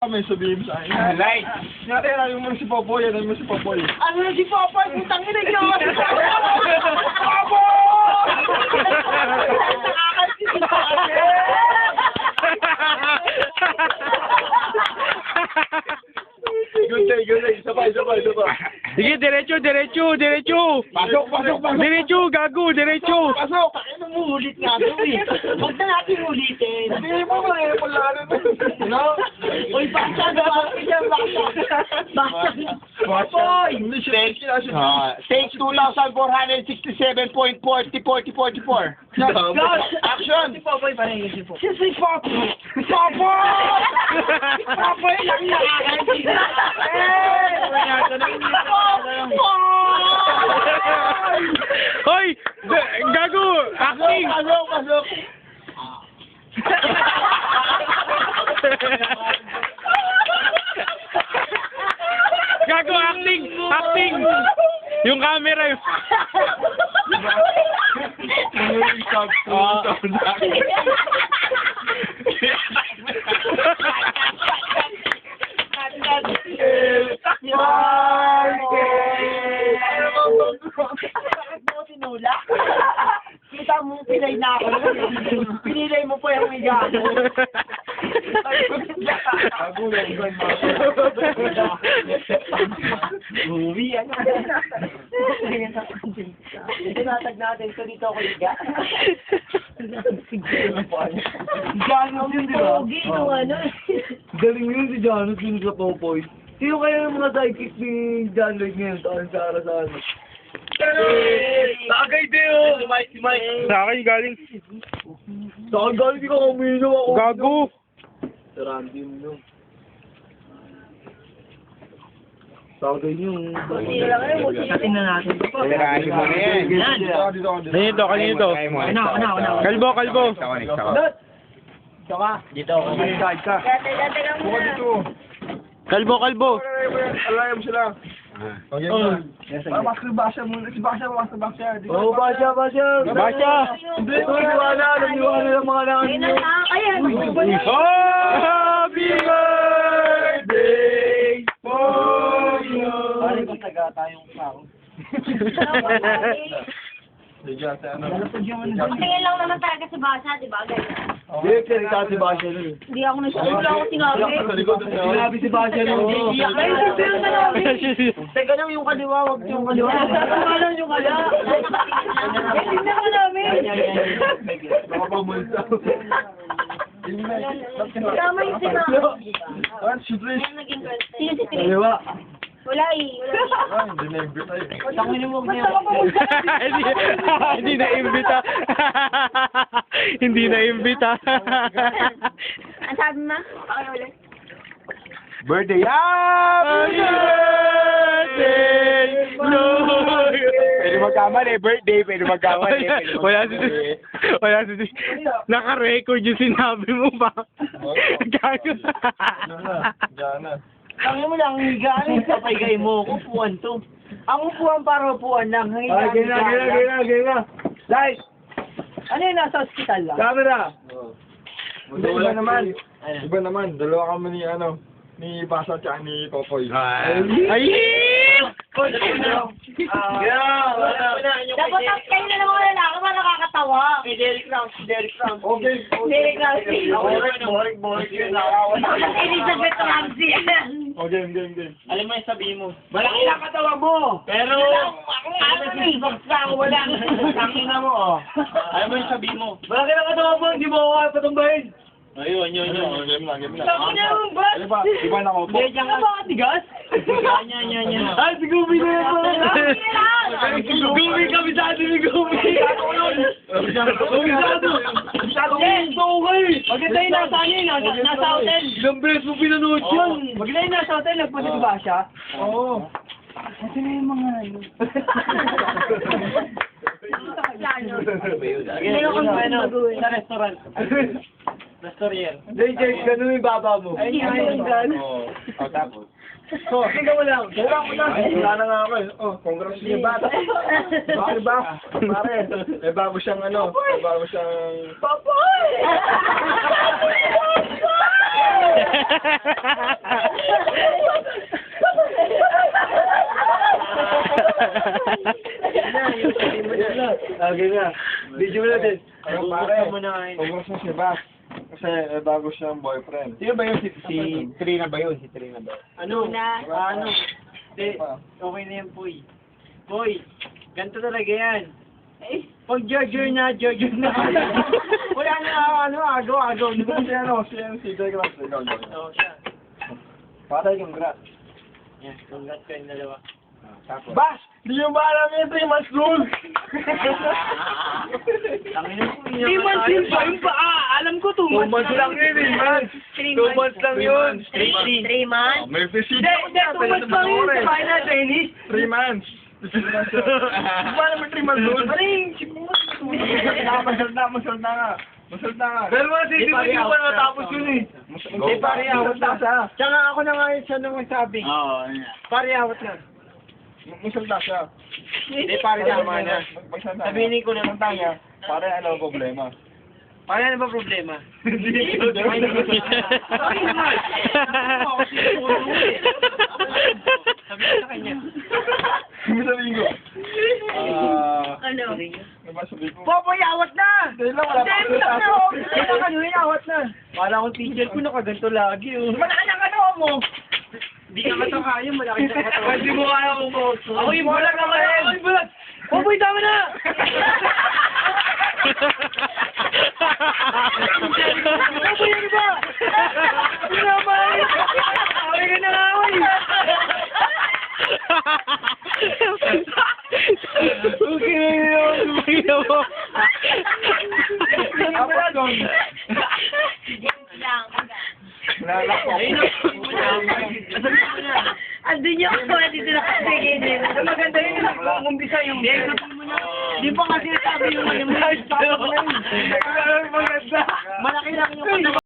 May sabihin sa akin. Like, natin alam mo si Popoy, alam mo si Popoy. Ano na si Popoy? Putang ina niyo! Good day. Isa pa. Sige, diretso. Pasok. Diretso, gago, diretso. Pasok! Ano mo ulit nga ito eh? Huwag na natin ulitin. Hindi mo ba eh, pala No? Uy, basta. Popoy! Stage 2,467.40. Action! Si Popoy pa rin si Popoy. Si Popoy! Popoy lang nakakaibigan. Hoy, gago, acting. Pasok! Gago, acting. Yung camera yun. Tinula? Kita mo pinay na ako. Pinilay mo pa yung higa. Uwi yan. Tinatag natin. So dito ako higa. Janos yun, di ba? Pogi nung ano. Galing yun si Janos yun sa Popoy. Sino kaya yung mga sidekick ni John Lloyd ngayon? Saan? Tagay din oh! Si Mike. Sa akin galing. Saan galing? Di ka kuminom ako. Gago. Sa Randy mo. Tagay yun. Satin na natin. Pagkakain mo na yan. Kanito. Ano? Kalbo. Dito ako. Side ka. Buka dito. Kalbo. Alayam sila. Okay ba? Basya muna. Si Basya. Oo, Basya. Hindi, naniwala ng mga namin nyo. Happy birthday for you. Pare kung taga tayong sao. Tingin lang naman talaga si Basha, di ba? Ganyan. Hindi, pinagkata si Basya nun. Hindi ako nagsasabi ako sinabi. Sinabi si Basya nun. Teka lang yung kaliwa, wag yung kaliwa. Tama lang yung kaliwa. Hindi ka namin. Nakapamulta. Tama yung sinabi. Si Trish. Yan naging birthday. Sino si Chris? Kaliwa. Wala eh. Hindi na-invite tayo. Tangin mo niya. Hindi na-imbita. Hindi na-imbita. Ang sabi mo? Okay ulit. Birthday! Happy birthday to you. Pwede magkamali, birthday. Wala si naka-record yung sinabi mo ba? Gago. Diyan. Tangin mo lang, higaan. Papay mo. Upuan to. Ang upuan para upuan lang. Ay, gina. Light! Ano yung nasa hospital lang? Camera! Iba naman. Dalawa kami ni Basa at ni Popoy. Ay! Dapat tapos kayo na naman lalaki para nakakatawa. Derek Rounds. Okay. Derek Ramsey. Boring yun. Elizabeth Ramsey. Okay, game. Alam mo yung sabihin mo. Malaki lang katawan mo. Pero, wala. Tangin na mo, oh. Alam mo yung sabihin mo. Malaki lang katawan mo, hindi mo ako kaya patumbahin. Ayun. Game lang. Sabi na yung ba? Iba na ako. Hindi, diyan ka ba katigas? Yan. Ay, si Gumi na yan pala. Gumi, kabisado ni Gumi. Kabisado. Maganda yung nasa nasa hotel. Ilang beses mo pinanood yan? Maganda yung nasa hotel, nagpunta ba siya? Oo. Kasi na yung mga sa restaurant. Restaurant. JJ, ganun yung baba mo. Ay, ganun. Tapos. So, tingnan mo lang. Wala na nga ako eh. Oh, congrats niya bata. Bakit ba? Pare, may bago siyang Papoy! Lagi na. Video natin. Ayun pare, Bubuksan mo na ngayon. congrats mo si Bas. Kasi bago siyang boyfriend. Sino ba yun? Si Trina ba yun? Si Trina ba? Ano? Na. Ano? Hindi. Okay na yan, Poy. Poy, ganito talaga yan. Pag George na. Wala na agaw. Si Douglas. Oo, siya. Pare, congrats. Yan, congrats kayong dalawa. Tapos. Bas! Di yung ba alam yung 3 months rule? Tangin mo, 3 months yun ba? Yung ba? Alam ko 2 months. 2 months lang yun, 3 months. 2 months lang yun. 3 months? May fishing. Hindi, 2 months lang yun. Kumain na, Chinese. 3 months. Di ba alam yung 3 months rule? Masalta nga. Pero mga sisi mo, hindi ko pa natapos yun eh. Hindi, pare, awat na siya. Tsaka ako na nga yun siya nang magsabi. Oo. Pare, awat na. Masalta siya. Hindi, pare, tama na. Magsalta Sabihin ko na. Magsalta niya. Pare, ano ang problema? Pare, ano ba problema? Sabi ko sa kanya. Sabihin ko. Ano? Ano ba sabihin ko? Popoy, awat na! Hindi lang, wala pa ako natapos. Kaya kanuhin, awat na. Kala ko teacher ko nakaganto lagi. Malaki na ano mo! Hindi ka matakayo, malaki na katawan. Hindi mo kaya kung kauso. Ako yung bulag na kayo! Ako yung bulag! Popoy, tama na! Popoy, ano ba? Ano naman? Away ka na away! Okay na yun. Bakit mo? Ako doon. Lang. Wala ko. Andun yung ako, dito na kasi ganyan. Maganda yun, nag-umpisa yung... Di pa kasi sabi yung ano mo. Maganda. Malaki lang yung